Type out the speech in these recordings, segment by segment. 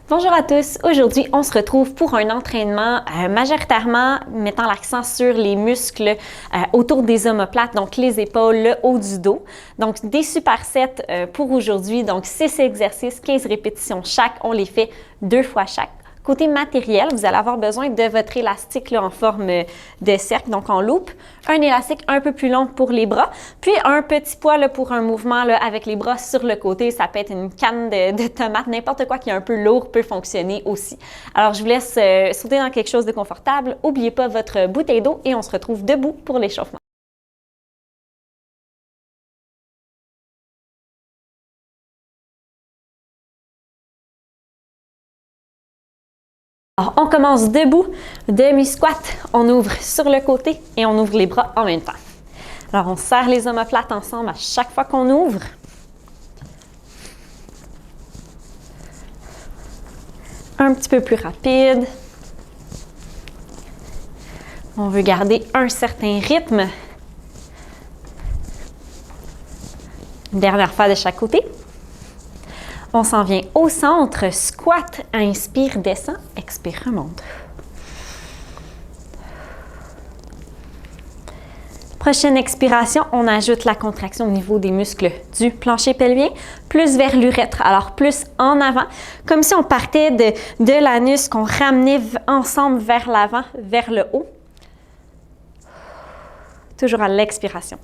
Bonjour à tous, aujourd'hui on se retrouve pour un entraînement majoritairement mettant l'accent sur les muscles autour des omoplates, donc les épaules, le haut du dos. Donc des supersets pour aujourd'hui, donc 6 exercices, 15 répétitions chaque, on les fait 2 fois chaque. Côté matériel, vous allez avoir besoin de votre élastique là, en forme de cercle, donc en loupe, un élastique un peu plus long pour les bras, puis un petit poids là, pour un mouvement là, avec les bras sur le côté. Ça peut être une canne de tomates, n'importe quoi qui est un peu lourd peut fonctionner aussi. Alors, je vous laisse sauter dans quelque chose de confortable. N'oubliez pas votre bouteille d'eau et on se retrouve debout pour l'échauffement. Alors, on commence debout, demi-squat, on ouvre sur le côté et on ouvre les bras en même temps. Alors, on serre les omoplates ensemble à chaque fois qu'on ouvre. Un petit peu plus rapide. On veut garder un certain rythme. Une dernière fois de chaque côté. On s'en vient au centre, squat, inspire, descend, expire, remonte. Prochaine expiration, on ajoute la contraction au niveau des muscles du plancher pelvien, plus vers l'urètre, alors plus en avant, comme si on partait de l'anus, qu'on ramenait ensemble vers l'avant, vers le haut. Toujours à l'expiration.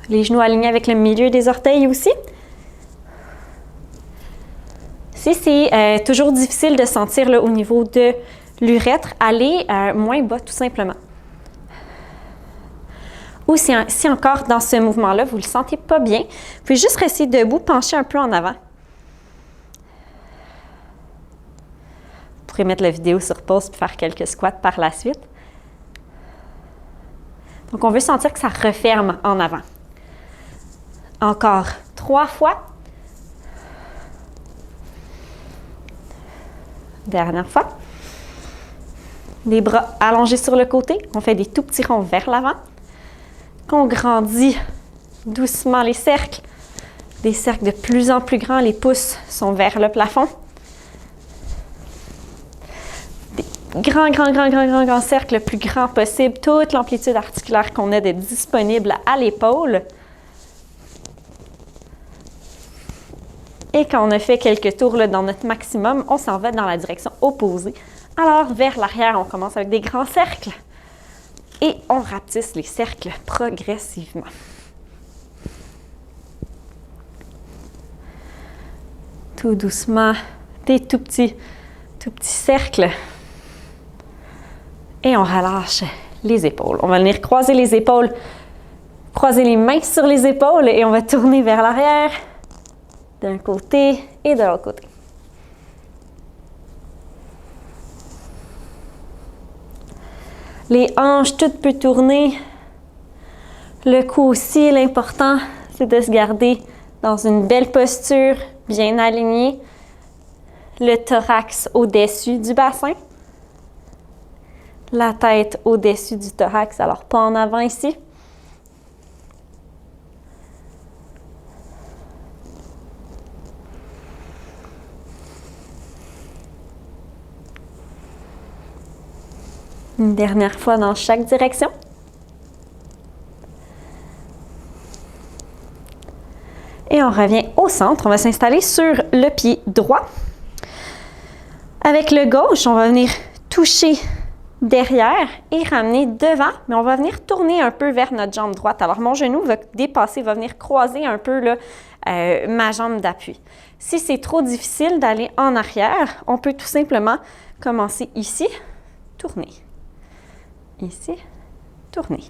Les genoux alignés avec le milieu des orteils aussi. Si c'est toujours difficile de sentir là, au niveau de l'urètre, allez moins bas tout simplement. Ou si encore dans ce mouvement-là, vous ne le sentez pas bien, vous pouvez juste rester debout, pencher un peu en avant. Vous pourrez mettre la vidéo sur pause et faire quelques squats par la suite. Donc, on veut sentir que ça referme en avant. Encore 3 fois. Dernière fois. Les bras allongés sur le côté. On fait des tout petits ronds vers l'avant. On grandit doucement les cercles. Des cercles de plus en plus grands. Les pouces sont vers le plafond. Des grands cercles le plus grand possible. Toute l'amplitude articulaire qu'on a d'être disponible à l'épaule. Et quand on a fait quelques tours là, dans notre maximum, on s'en va dans la direction opposée. Alors, vers l'arrière, on commence avec des grands cercles et on rapetisse les cercles progressivement. Tout doucement, des tout petits cercles. Et on relâche les épaules. On va venir croiser les épaules, croiser les mains sur les épaules et on va tourner vers l'arrière. D'un côté et de l'autre côté. Les hanches, toutes peuvent tourner. Le cou aussi, l'important, c'est de se garder dans une belle posture, bien alignée. Le thorax au-dessus du bassin. La tête au-dessus du thorax, alors pas en avant ici. Une dernière fois dans chaque direction. Et on revient au centre. On va s'installer sur le pied droit. Avec le gauche, on va venir toucher derrière et ramener devant, mais on va venir tourner un peu vers notre jambe droite. Alors, mon genou va dépasser, va venir croiser un peu là, ma jambe d'appui. Si c'est trop difficile d'aller en arrière, on peut tout simplement commencer ici, tourner. Ici, tourner.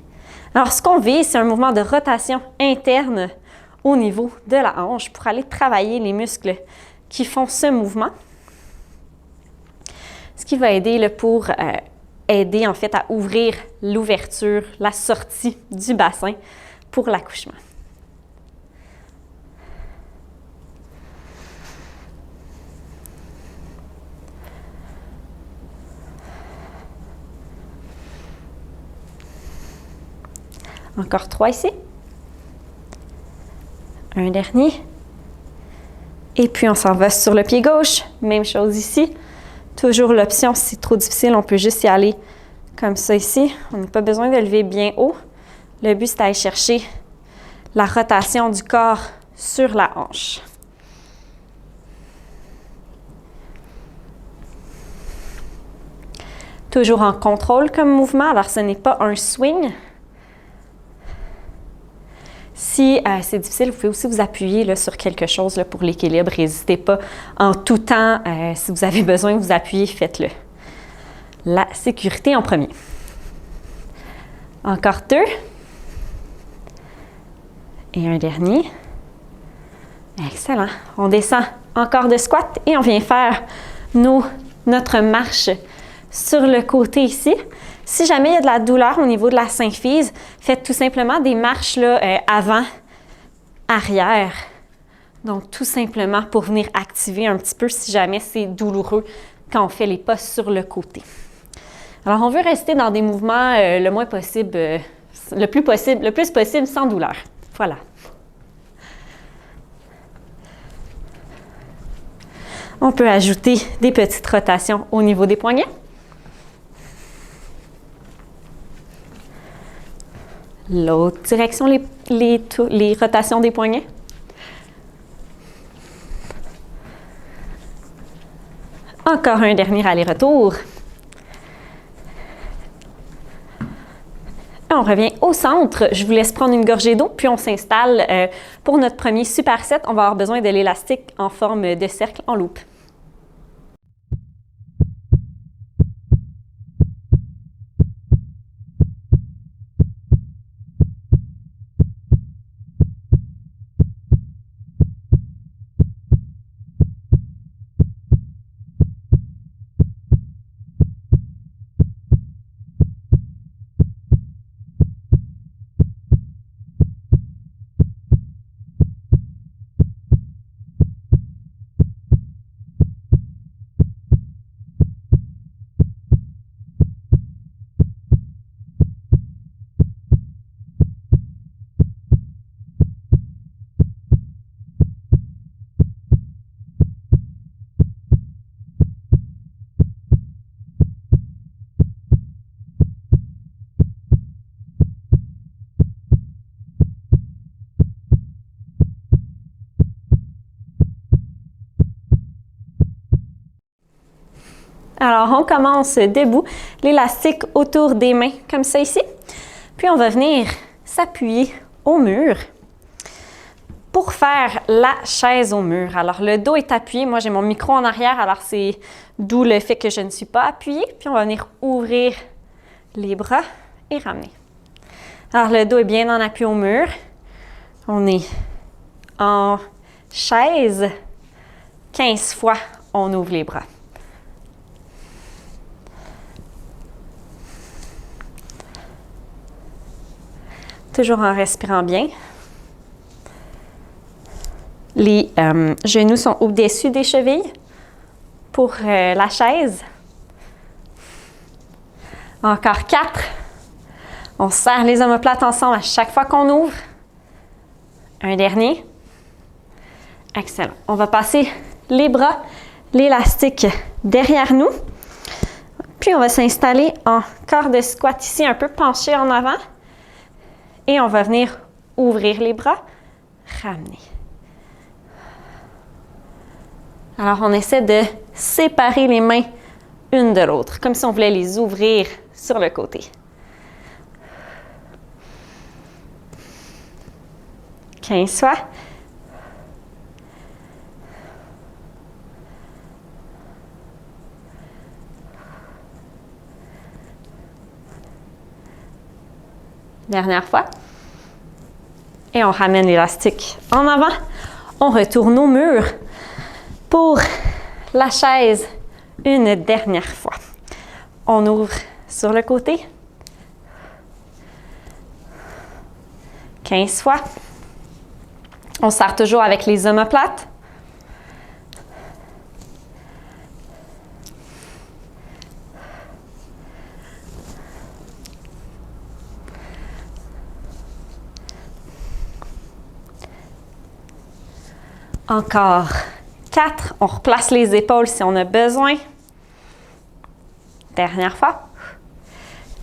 Alors, ce qu'on vise, c'est un mouvement de rotation interne au niveau de la hanche pour aller travailler les muscles qui font ce mouvement. Ce qui va aider là, pour aider en fait à ouvrir l'ouverture, la sortie du bassin pour l'accouchement. Encore 3 ici. Un dernier. Et puis, on s'en va sur le pied gauche. Même chose ici. Toujours l'option, si c'est trop difficile, on peut juste y aller comme ça ici. On n'a pas besoin de lever bien haut. Le but, c'est d'aller chercher la rotation du corps sur la hanche. Toujours en contrôle comme mouvement, alors ce n'est pas un swing. Si c'est difficile, vous pouvez aussi vous appuyer là, sur quelque chose là, pour l'équilibre. N'hésitez pas en tout temps, si vous avez besoin de vous appuyer, faites-le. La sécurité en premier. Encore 2. Et un dernier. Excellent. On descend encore de squat et on vient faire notre marche sur le côté ici. Si jamais il y a de la douleur au niveau de la symphyse, faites tout simplement des marches là, avant, arrière. Donc, tout simplement pour venir activer un petit peu si jamais c'est douloureux quand on fait les pas sur le côté. Alors, on veut rester dans des mouvements le plus possible sans douleur. Voilà. On peut ajouter des petites rotations au niveau des poignets. L'autre direction, les rotations des poignets. Encore un dernier aller-retour. On revient au centre. Je vous laisse prendre une gorgée d'eau, puis on s'installe pour notre premier superset. On va avoir besoin de l'élastique en forme de cercle en loop. Alors, on commence debout, l'élastique autour des mains, comme ça ici. Puis, on va venir s'appuyer au mur pour faire la chaise au mur. Alors, le dos est appuyé. Moi, j'ai mon micro en arrière, alors c'est d'où le fait que je ne suis pas appuyée. Puis, on va venir ouvrir les bras et ramener. Alors, le dos est bien en appui au mur. On est en chaise. 15 fois, on ouvre les bras. Toujours en respirant bien. Les genoux sont au-dessus des chevilles pour la chaise. Encore 4. On serre les omoplates ensemble à chaque fois qu'on ouvre. Un dernier. Excellent. On va passer les bras, l'élastique derrière nous. Puis on va s'installer en corps de squat ici, un peu penché en avant. Et on va venir ouvrir les bras, ramener. Alors, on essaie de séparer les mains une de l'autre, comme si on voulait les ouvrir sur le côté. 15 fois. Dernière fois. Et on ramène l'élastique en avant. On retourne au mur pour la chaise une dernière fois. On ouvre sur le côté. 15 fois. On serre toujours avec les omoplates. Encore 4. On replace les épaules si on a besoin. Dernière fois.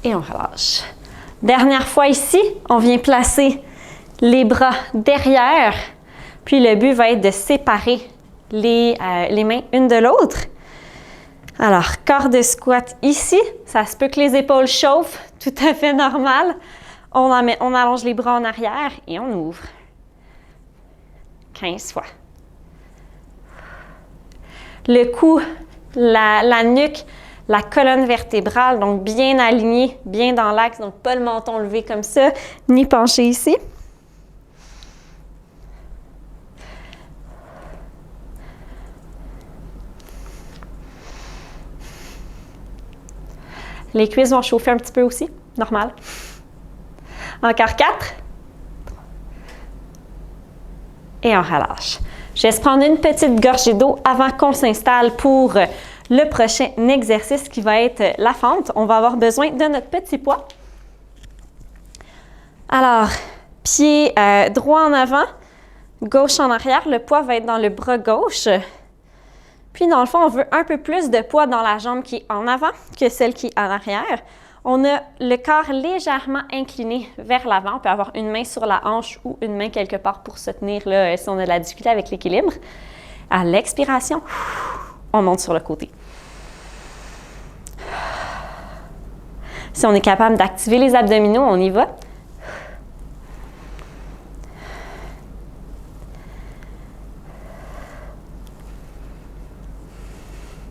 Et on relâche. Dernière fois ici, on vient placer les bras derrière. Puis le but va être de séparer les mains une de l'autre. Alors, corps de squat ici. Ça se peut que les épaules chauffent, tout à fait normal. On allonge les bras en arrière et on ouvre. 15 fois. Le cou, la nuque, la colonne vertébrale, donc bien alignée, bien dans l'axe, donc pas le menton levé comme ça, ni penché ici. Les cuisses vont chauffer un petit peu aussi, normal. Encore 4. Et on relâche. Je vais se prendre une petite gorgée d'eau avant qu'on s'installe pour le prochain exercice qui va être la fente. On va avoir besoin de notre petit poids. Alors, pied droit en avant, gauche en arrière. Le poids va être dans le bras gauche. Puis, dans le fond, on veut un peu plus de poids dans la jambe qui est en avant que celle qui est en arrière. On a le corps légèrement incliné vers l'avant. On peut avoir une main sur la hanche ou une main quelque part pour se tenir là, si on a de la difficulté avec l'équilibre. À l'expiration, on monte sur le côté. Si on est capable d'activer les abdominaux, on y va.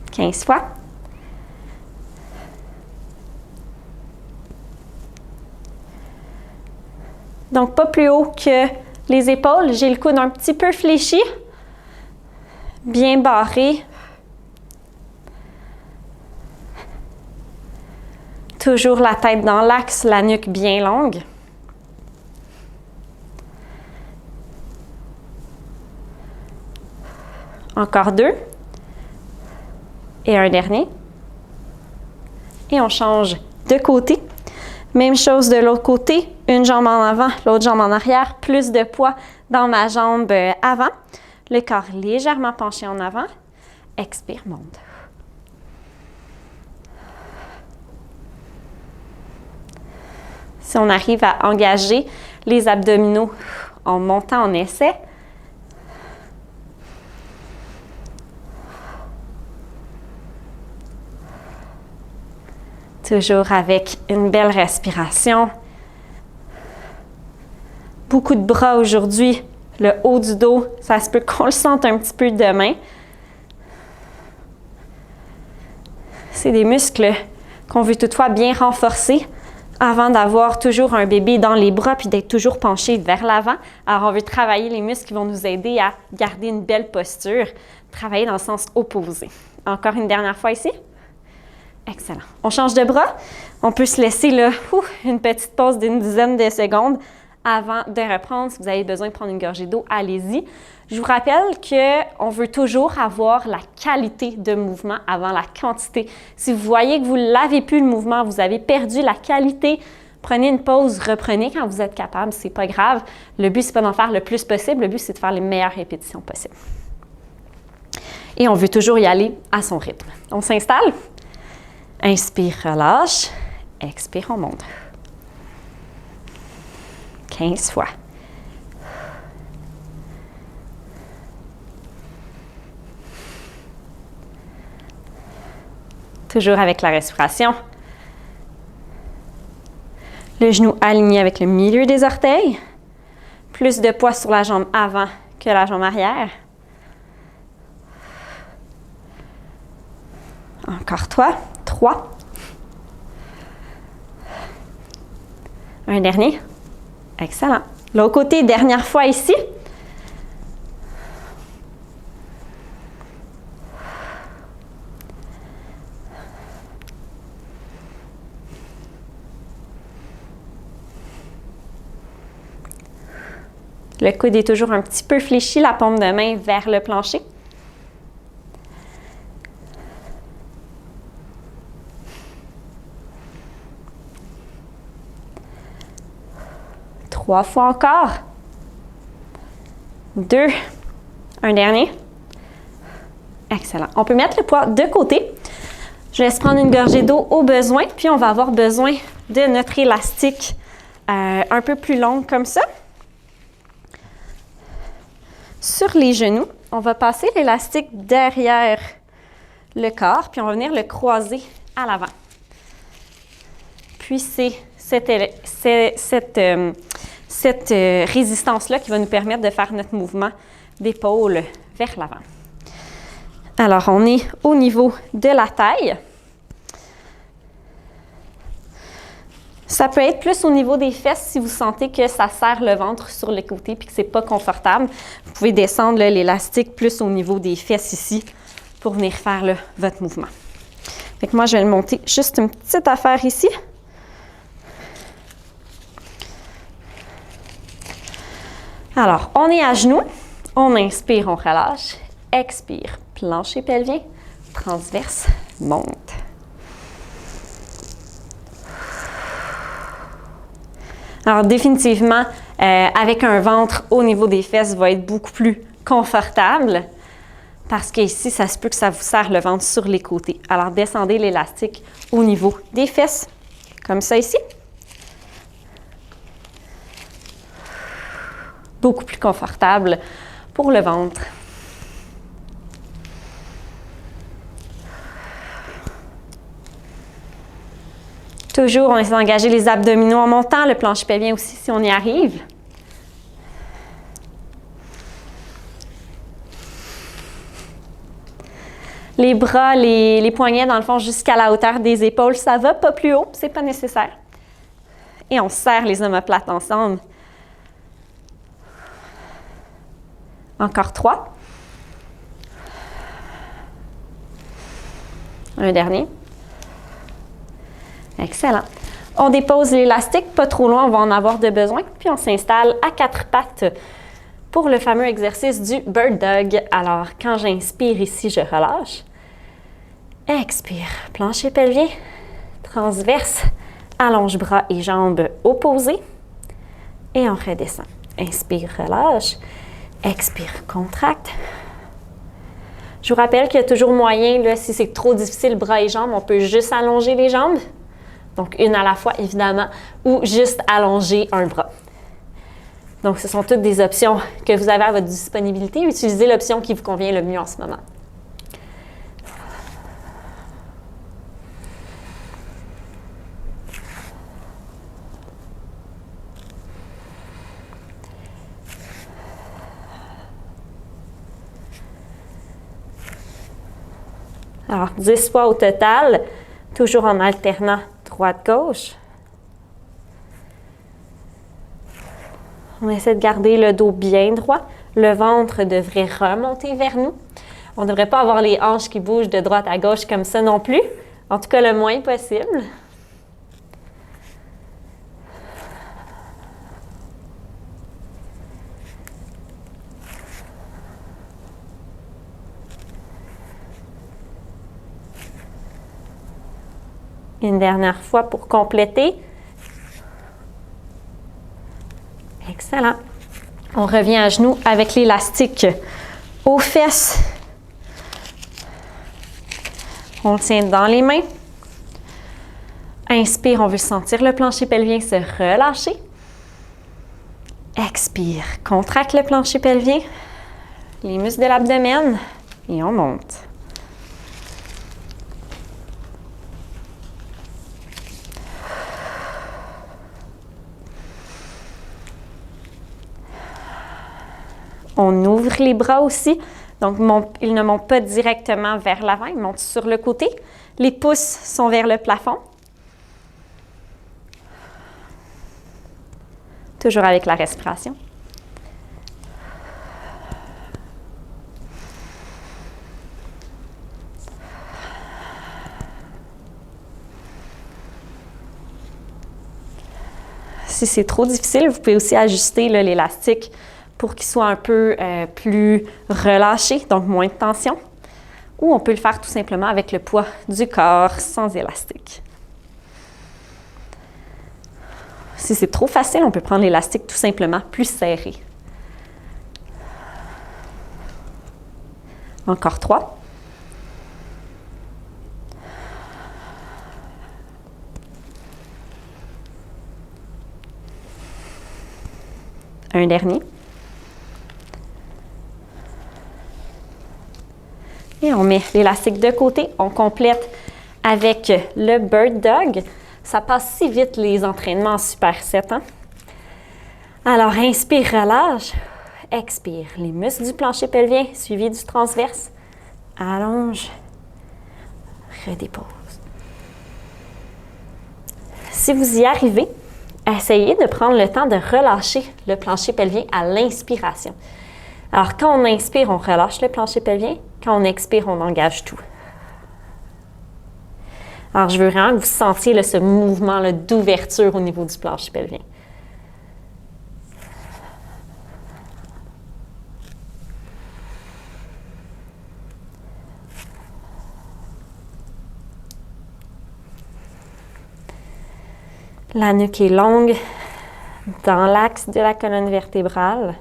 « 15 fois. Donc, pas plus haut que les épaules. J'ai le coude un petit peu fléchi, bien barré. Toujours la tête dans l'axe, la nuque bien longue. Encore 2. Et un dernier. Et on change de côté. Même chose de l'autre côté. Une jambe en avant, l'autre jambe en arrière. Plus de poids dans ma jambe avant. Le corps légèrement penché en avant. Expire, monte. Si on arrive à engager les abdominaux en montant, on essaie. Toujours avec une belle respiration. Beaucoup de bras aujourd'hui. Le haut du dos, ça se peut qu'on le sente un petit peu demain. C'est des muscles qu'on veut toutefois bien renforcer avant d'avoir toujours un bébé dans les bras puis d'être toujours penché vers l'avant. Alors, on veut travailler les muscles qui vont nous aider à garder une belle posture, travailler dans le sens opposé. Encore une dernière fois ici. Excellent. On change de bras. On peut se laisser là, une petite pause d'une dizaine de secondes avant de reprendre. Si vous avez besoin de prendre une gorgée d'eau, allez-y. Je vous rappelle qu'on veut toujours avoir la qualité de mouvement avant la quantité. Si vous voyez que vous ne l'avez plus le mouvement, vous avez perdu la qualité, prenez une pause, reprenez quand vous êtes capable, c'est pas grave. Le but, c'est pas d'en faire le plus possible, le but, c'est de faire les meilleures répétitions possibles. Et on veut toujours y aller à son rythme. On s'installe. Inspire, relâche. Expire, on monte. 15 fois. Toujours avec la respiration. Le genou aligné avec le milieu des orteils. Plus de poids sur la jambe avant que la jambe arrière. Encore 3. Un dernier. Excellent. L'autre côté, dernière fois ici. Le coude est toujours un petit peu fléchi, la paume de main vers le plancher. Trois fois encore. 2. Un dernier. Excellent. On peut mettre le poids de côté. Je laisse prendre une gorgée d'eau au besoin, puis on va avoir besoin de notre élastique un peu plus long comme ça. Sur les genoux, on va passer l'élastique derrière le corps, puis on va venir le croiser à l'avant. Puis c'est cette résistance-là qui va nous permettre de faire notre mouvement d'épaule vers l'avant. Alors, on est au niveau de la taille. Ça peut être plus au niveau des fesses si vous sentez que ça serre le ventre sur les côtés et que ce n'est pas confortable. Vous pouvez descendre l'élastique plus au niveau des fesses ici pour venir faire votre mouvement. Fait que moi, je vais le monter juste une petite affaire ici. Alors, on est à genoux. On inspire, on relâche. Expire, plancher pelvien, transverse, monte. Alors, définitivement, avec un ventre au niveau des fesses, va être beaucoup plus confortable parce qu'ici, ça se peut que ça vous serre le ventre sur les côtés. Alors, descendez l'élastique au niveau des fesses, comme ça ici. Beaucoup plus confortable pour le ventre. Toujours, on essaie d'engager les abdominaux en montant, le plancher pelvien aussi si on y arrive. Les bras, les poignets dans le fond jusqu'à la hauteur des épaules, ça va pas plus haut, c'est pas nécessaire. Et on serre les omoplates ensemble. Encore 3. Un dernier. Excellent. On dépose l'élastique, pas trop loin, on va en avoir de besoin. Puis on s'installe à 4 pattes pour le fameux exercice du Bird Dog. Alors, quand j'inspire ici, je relâche. Expire, plancher pelvien, transverse, allonge bras et jambes opposés. Et on redescend. Inspire, relâche. Expire, contracte. Je vous rappelle qu'il y a toujours moyen, là, si c'est trop difficile, bras et jambes, on peut juste allonger les jambes. Donc, une à la fois, évidemment, ou juste allonger un bras. Donc, ce sont toutes des options que vous avez à votre disponibilité. Utilisez l'option qui vous convient le mieux en ce moment. Alors, 10 fois au total, toujours en alternant droite-gauche. On essaie de garder le dos bien droit. Le ventre devrait remonter vers nous. On ne devrait pas avoir les hanches qui bougent de droite à gauche comme ça non plus. En tout cas, le moins possible. Une dernière fois pour compléter. Excellent. On revient à genoux avec l'élastique aux fesses. On le tient dans les mains. Inspire, on veut sentir le plancher pelvien se relâcher. Expire, contracte le plancher pelvien, les muscles de l'abdomen et on monte. On ouvre les bras aussi. Donc, ils ne montent pas directement vers l'avant, ils montent sur le côté. Les pouces sont vers le plafond. Toujours avec la respiration. Si c'est trop difficile, vous pouvez aussi ajuster l'élastique pour qu'il soit un peu plus relâché, donc moins de tension. Ou on peut le faire tout simplement avec le poids du corps sans élastique. Si c'est trop facile, on peut prendre l'élastique tout simplement plus serré. Encore 3. Un dernier. Et on met l'élastique de côté. On complète avec le Bird Dog. Ça passe si vite les entraînements en superset. Hein? Alors, inspire, relâche. Expire. Les muscles du plancher pelvien suivis du transverse. Allonge. Redépose. Si vous y arrivez, essayez de prendre le temps de relâcher le plancher pelvien à l'inspiration. Alors, quand on inspire, on relâche le plancher pelvien. Quand on expire, on engage tout. Alors, je veux vraiment que vous sentiez là, ce mouvement d'ouverture au niveau du plancher pelvien. La nuque est longue dans l'axe de la colonne vertébrale.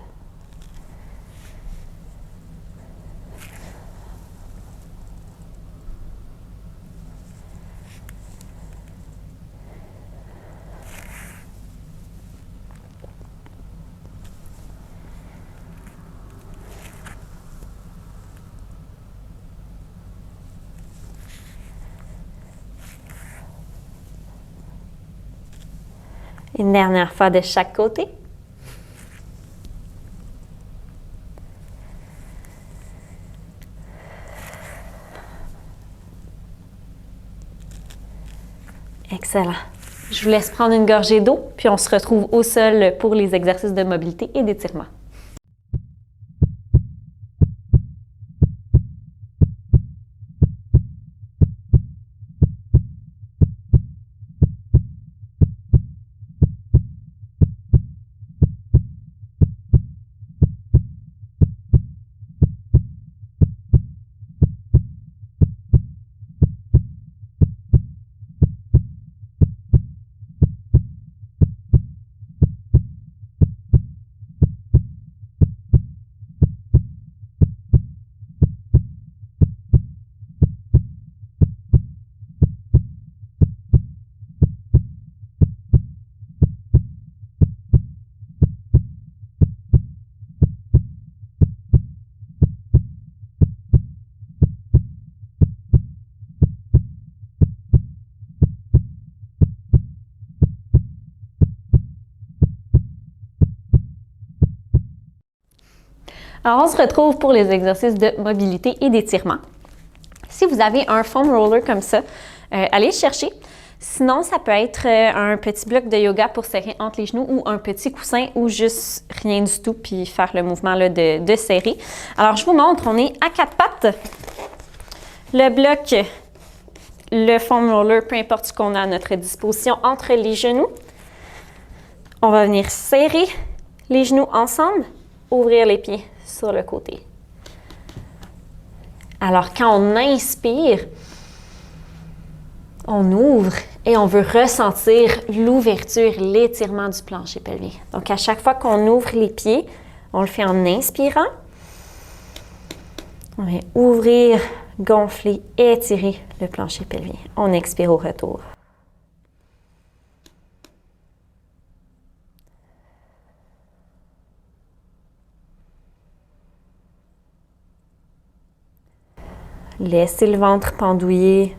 Une dernière fois de chaque côté. Excellent. Je vous laisse prendre une gorgée d'eau, puis on se retrouve au sol pour les exercices de mobilité et d'étirement. Alors, on se retrouve pour les exercices de mobilité et d'étirement. Si vous avez un foam roller comme ça, allez le chercher. Sinon, ça peut être un petit bloc de yoga pour serrer entre les genoux ou un petit coussin ou juste rien du tout puis faire le mouvement là, de serrer. Alors, je vous montre, on est à 4 pattes. Le bloc, le foam roller, peu importe ce qu'on a à notre disposition entre les genoux. On va venir serrer les genoux ensemble, ouvrir les pieds sur le côté. Alors, quand on inspire, on ouvre et on veut ressentir l'ouverture, l'étirement du plancher pelvien. Donc, à chaque fois qu'on ouvre les pieds, on le fait en inspirant. On va ouvrir, gonfler, étirer le plancher pelvien. On expire au retour. Laissez le ventre pendouiller.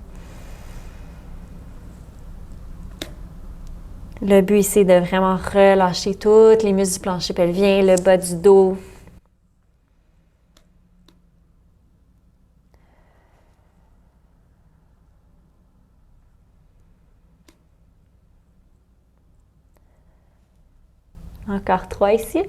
Le but ici, c'est de vraiment relâcher toutes les muscles du plancher pelvien, le bas du dos. Encore 3 ici.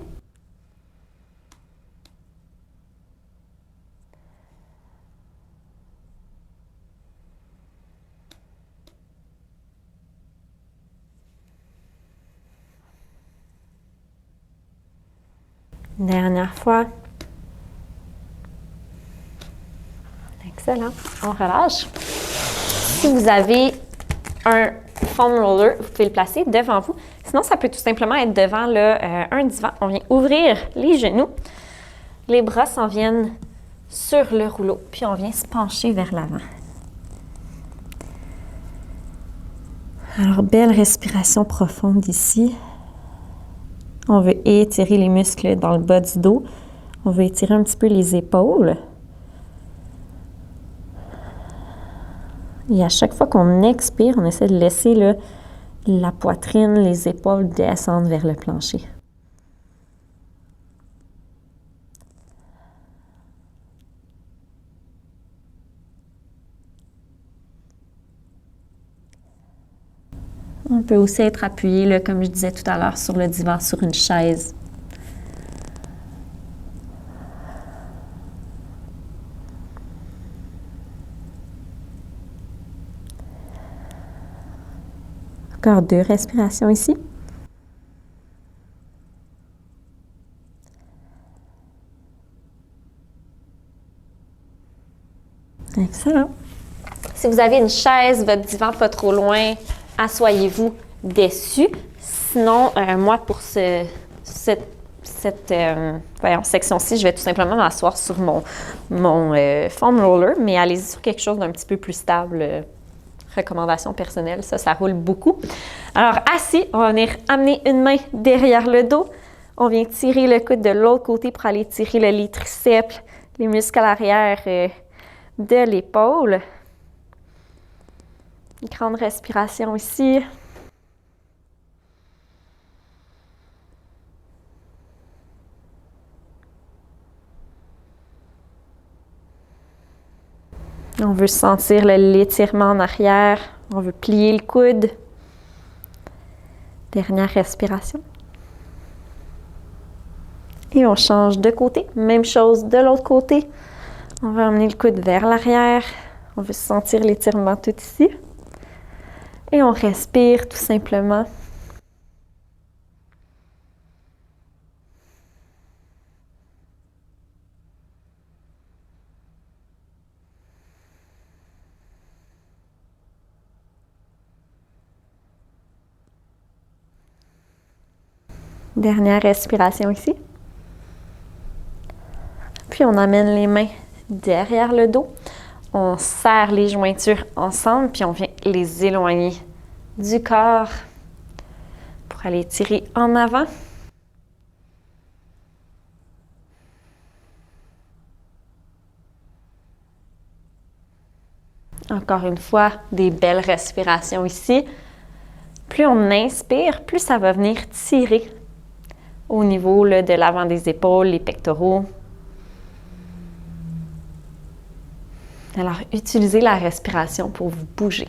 Dernière fois. Excellent. On relâche. Si vous avez un foam roller, vous pouvez le placer devant vous. Sinon, ça peut tout simplement être devant un divan. On vient ouvrir les genoux. Les bras s'en viennent sur le rouleau, puis on vient se pencher vers l'avant. Alors, belle respiration profonde ici. On veut étirer les muscles dans le bas du dos. On veut étirer un petit peu les épaules. Et à chaque fois qu'on expire, on essaie de laisser là, la poitrine, les épaules descendre vers le plancher. On peut aussi être appuyé, là, comme je disais tout à l'heure, sur le divan, sur une chaise. Encore 2 respirations ici. Excellent. Si vous avez une chaise, votre divan pas trop loin, assoyez-vous dessus. Sinon, moi, pour cette section-ci, je vais tout simplement m'asseoir sur mon foam roller, mais allez-y sur quelque chose d'un petit peu plus stable. Recommandation personnelle, ça roule beaucoup. Alors, assis, on va venir amener une main derrière le dos. On vient tirer le coude de l'autre côté pour aller tirer les triceps, les muscles à l'arrière de l'épaule. Une grande respiration ici. On veut sentir l'étirement en arrière. On veut plier le coude. Dernière respiration. Et on change de côté. Même chose de l'autre côté. On va emmener le coude vers l'arrière. On veut sentir l'étirement tout ici. Et on respire tout simplement. Dernière respiration ici. Puis on amène les mains derrière le dos. On serre les jointures ensemble, puis on vient les éloigner du corps pour aller tirer en avant. Encore une fois, des belles respirations ici. Plus on inspire, plus ça va venir tirer au niveau là, de l'avant des épaules, les pectoraux. Alors, utilisez la respiration pour vous bouger.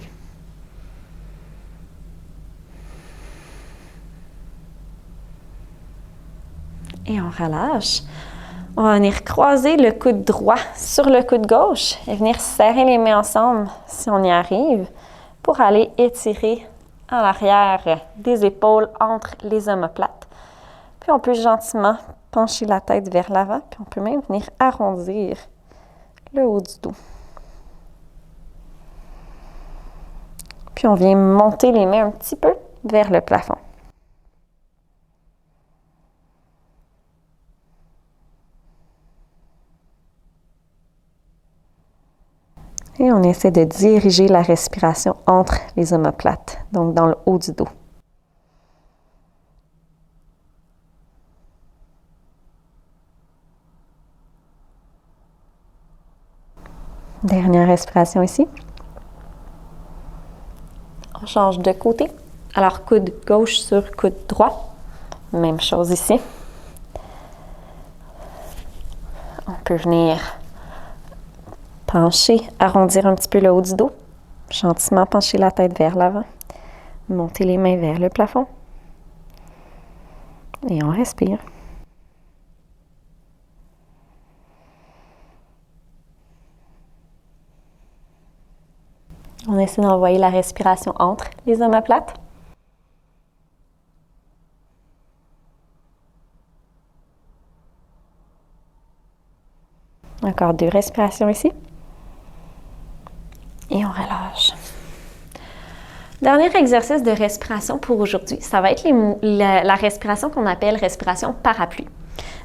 Et on relâche. On va venir croiser le coude droit sur le coude gauche et venir serrer les mains ensemble, si on y arrive, pour aller étirer en arrière des épaules entre les omoplates. Puis on peut gentiment pencher la tête vers l'avant, puis on peut même venir arrondir le haut du dos. Puis on vient monter les mains un petit peu vers le plafond. Et on essaie de diriger la respiration entre les omoplates, donc dans le haut du dos. Dernière respiration ici. On change de côté. Alors, coude gauche sur coude droit. Même chose ici. On peut venir pencher, arrondir un petit peu le haut du dos. Gentiment pencher la tête vers l'avant. Monter les mains vers le plafond. Et on respire. On essaie d'envoyer la respiration entre les omoplates. Encore 2 respirations ici. Et on relâche. Dernier exercice de respiration pour aujourd'hui, ça va être la respiration qu'on appelle respiration parapluie.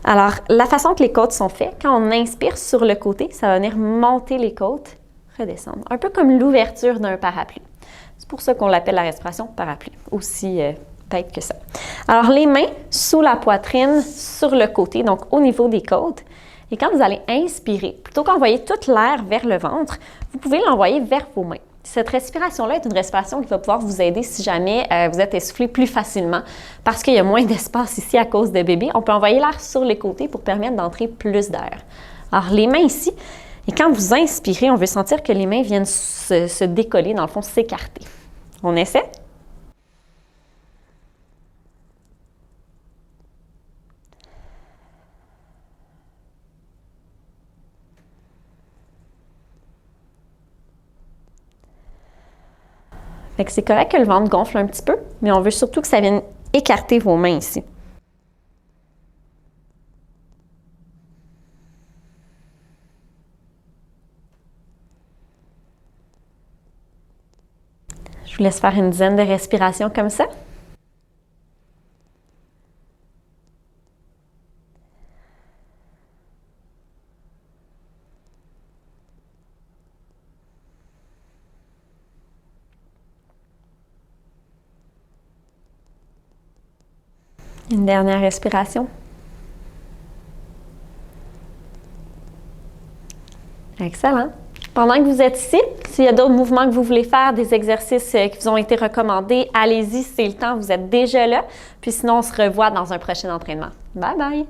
Alors, la façon que les côtes sont faites, quand on inspire sur le côté, ça va venir monter les côtes, redescendre. Un peu comme l'ouverture d'un parapluie. C'est pour ça qu'on l'appelle la respiration parapluie. Aussi bête que ça. Alors, les mains sous la poitrine, sur le côté, donc au niveau des côtes. Et quand vous allez inspirer, plutôt qu'envoyer toute l'air vers le ventre, vous pouvez l'envoyer vers vos mains. Cette respiration-là est une respiration qui va pouvoir vous aider si jamais vous êtes essoufflé plus facilement parce qu'il y a moins d'espace ici à cause de bébé. On peut envoyer l'air sur les côtés pour permettre d'entrer plus d'air. Alors, les mains ici, et quand vous inspirez, on veut sentir que les mains viennent se décoller, dans le fond, s'écarter. On essaie? Fait que c'est correct que le ventre gonfle un petit peu, mais on veut surtout que ça vienne écarter vos mains ici. Je vous laisse faire une dizaine de respirations comme ça. Une dernière respiration. Excellent. Pendant que vous êtes ici, s'il y a d'autres mouvements que vous voulez faire, des exercices qui vous ont été recommandés, allez-y, c'est le temps, vous êtes déjà là. Puis sinon, on se revoit dans un prochain entraînement. Bye bye!